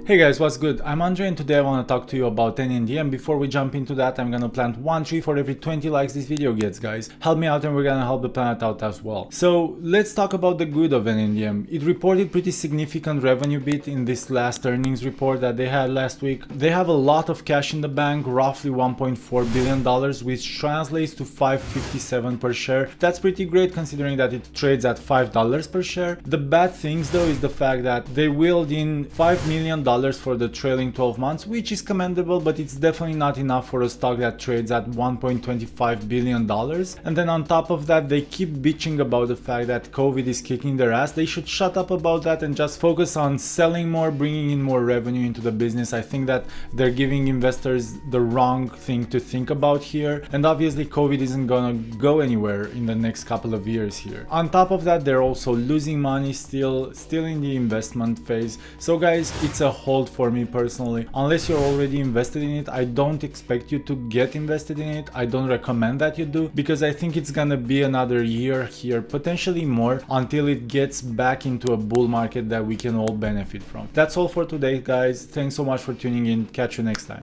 Hey guys, what's good? I'm Andre and today I want to talk to you about NNDM. Before we jump into that, I'm gonna plant one tree for every 20 likes this video gets, guys. Help me out and we're gonna help the planet out as well. So let's talk about the good of NNDM. It reported pretty significant revenue beat in this last earnings report that they had last week. They have a lot of cash in the bank, roughly $1.4 billion, which translates to $5.57 per share. That's pretty great considering that it trades at $5 per share. The bad things though is the fact that they wheeled in $5 million for the trailing 12 months, which is commendable, but it's definitely not enough for a stock that trades at $1.25 billion. And then on top of that, they keep bitching about the fact that COVID is kicking their ass. They should shut up about that and just focus on selling more, bringing in more revenue into the business. I think that they're giving investors the wrong thing to think about here. And obviously COVID isn't gonna go anywhere in the next couple of years here. On top of that, they're also losing money still in the investment phase. So guys, it's a hold for me personally. Unless you're already invested in it, I don't expect you to get invested in it. I don't recommend that you do, because I think it's gonna be another year here, potentially more, until it gets back into a bull market that we can all benefit from. That's all for today, guys. Thanks so much for tuning in. Catch you next time.